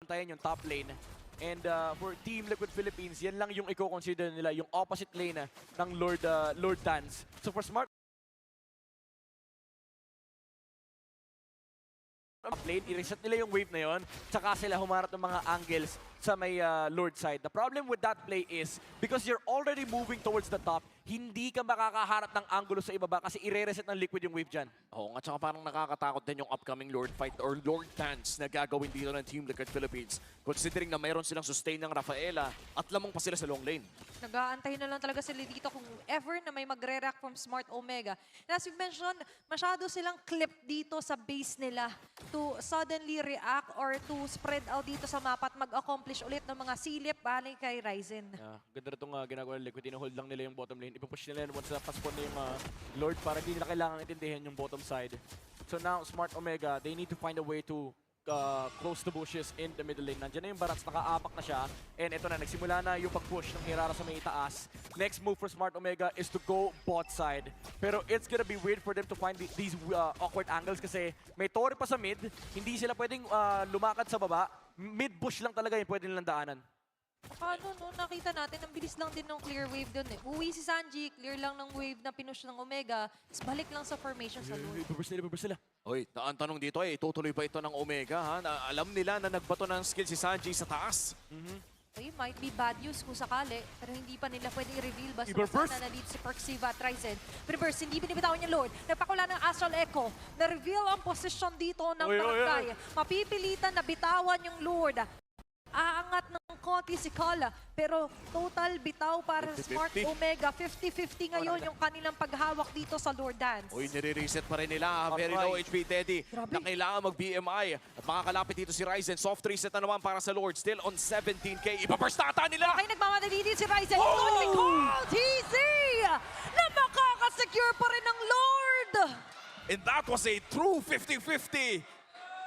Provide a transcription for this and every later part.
yung top lane. And for Team Liquid Philippines, yan lang yung i-consider nila, yung opposite lane ng Lord Dance. So for Smart top lane, i-reset nila yung wave na yon, tsaka sila humarap ng mga angles sa may Lord side. The problem with that play is, because you're already moving towards the top, hindi ka makakaharap ng angulo sa ibaba kasi i-reset ng Liquid yung wave dyan. Oo nga, tsaka parang nakakatakot din yung upcoming Lord fight or Lord dance na gagawin dito ng Team Liquid Philippines. Considering na mayroon silang sustain ng Rafaela at lamang pa sila sa long lane. Nag-aantay na lang talaga sila dito kung ever na may magre-react from Smart Omega. And as you mentioned, masyado silang clip dito sa base nila to suddenly react or to spread out dito sa mapa at mag-accomplish ulit ng mga silip balik kay Ryzen. Ganda na itong ginagawa ng Liquid. Ino-hold lang nila yung bottom lane. Ipapush nila once na paspawn na yung Lord para hindi nila kailangan intindihan yung bottom side. So now, Smart Omega, they need to find a way to close the bushes in the middle lane. Nandiyan na yung Barats, nakaapak na siya. And ito na, nagsimula na yung pag-push ng Hirara sa may itaas. Next move for Smart Omega is to go bot side. Pero it's gonna be weird for them to find these awkward angles kasi may Tori pa sa mid. Hindi sila pwedeng lumakad sa baba. Mid-push lang talaga yung pwede nilang daanan. Ano, no, nakita natin, ang bilis lang din ng clear wave doon eh. Uwi si Sanji, clear lang ng wave na pinush ng Omega, tapos balik lang sa formation sa Lord. Ipaburst nila. Hoy, ang tanong dito tutuloy ba ito ng Omega? Ha? Alam nila na nagbato ng skill si Sanji sa taas. Okay, might be bad news kung sakali, pero hindi pa nila pwedeng i-reveal basta Iba-burst. na na-lead si Perxiva at Ryzen. Reverse, hindi binibitawan niya Lord. Nagpakula ng Astral Echo. Na-reveal ang posisyon dito ng barangay. Mapipilitan na bitawan yung Lord. Aangat ng konti si Kala, pero total bitaw para sa Smart 50-50. Omega. 50-50 ngayon yung kanilang paghawak dito sa Lord Dance. Uy, nire-reset pa rin nila. Very low HP Teddy. Grabe. Na kailangan mag-BMI. At makakalapit dito si Ryzen. Soft reset na naman para sa Lord. Still on 17k. Ipaburst ata nila! Okay, nagmamadali din si Ryzen. Ito si Carl TZ na makakasecure pa rin ng Lord. And that was a true 50-50.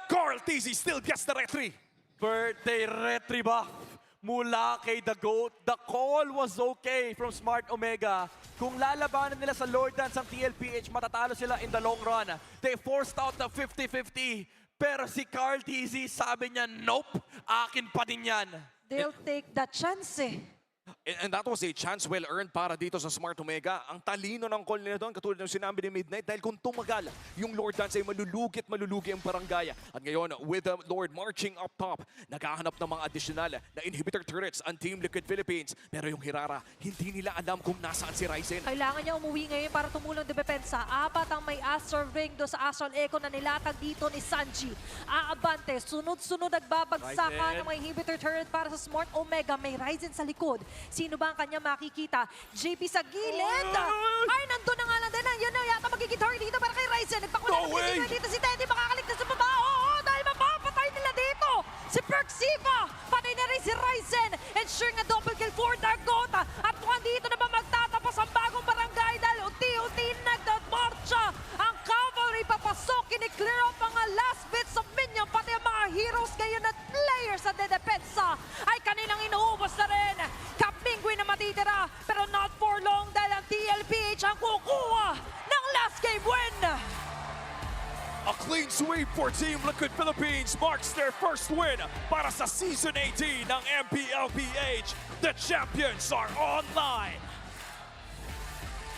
Carl TZ still gets the retry. Birthday retry buff mula kay The GOAT. The call was okay from Smart Omega. Kung lalabanan nila sa Lord Dance ang TLPH, matatalo sila in the long run. They forced out the 50-50. Pero si Carl TZ sabi niya, nope, akin pa din yan. They'll take the chance eh. And that was a chance well earned para dito sa Smart Omega. Ang talino ng call nila doon, katulad ng sinabi ni Midnight, dahil kung tumagal, yung Lord Dance ay malulugi ang barangay. At ngayon, with the Lord marching up top, naghahanap ng mga additional na inhibitor turrets ang Team Liquid Philippines. Pero yung Hirara, hindi nila alam kung nasaan si Ryzen. Kailangan niya umuwi ngayon para tumulong de depensa. Apat ang may Astral Ring do sa Astral Echo na nilatag dito ni Sanji. Aabante, sunod-sunod nagbabagsakan ng mga inhibitor turret para sa Smart Omega. May Ryzen sa likod. Sino ba ang kanya makikita? JP sa gilid! Ay, nandun na nga lang din. Yan na yata magiging target dito para kay Ryzen. Nagpakulan No ng way! dito si Teddy. Makakaligtas sa baba. Oo, dahil mapapatay nila dito. Si Perxiva. Patay na rin si Ryzen. Ensure nga double kill for Dargota. At mukhang dito na ba magtatapos ang bagong barangay dahil unti-unti nagtamarcha. Ang cavalry papasok. Kini-clear up ang last bits of minion. Pati ang mga heroes ngayon at players sa dedepensa ay kanilang inuubos na rin. Kapingwin na matitira, pero not for long dahil ang TLPH ang kukuha ng last game win. A clean sweep for Team Liquid Philippines marks their first win para sa Season 18 ng MPLPH. The champions are online.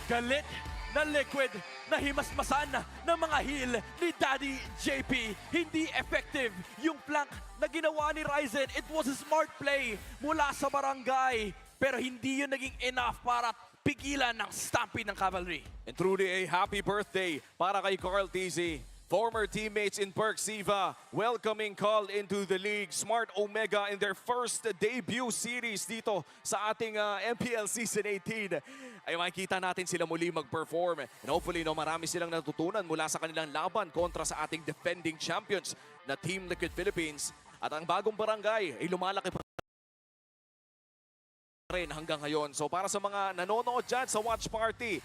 Galit na Liquid na himasmasan ng mga heal ni Daddy JP. Hindi effective yung flank na ginawa ni Ryzen. It was a smart play mula sa barangay. Pero hindi yun naging enough para pigilan ng stampede ng Cavalry. And truly a happy birthday para kay Carl TZ. Former teammates in Perxiva welcoming call into the league. Smart Omega in their first debut series dito sa ating MPL Season 18. Ay makikita natin sila muli mag-perform. And hopefully marami silang natutunan mula sa kanilang laban kontra sa ating defending champions na Team Liquid Philippines. At ang bagong barangay ay lumalaki pa rin hanggang ngayon. So para sa mga nanonood dyan sa watch party,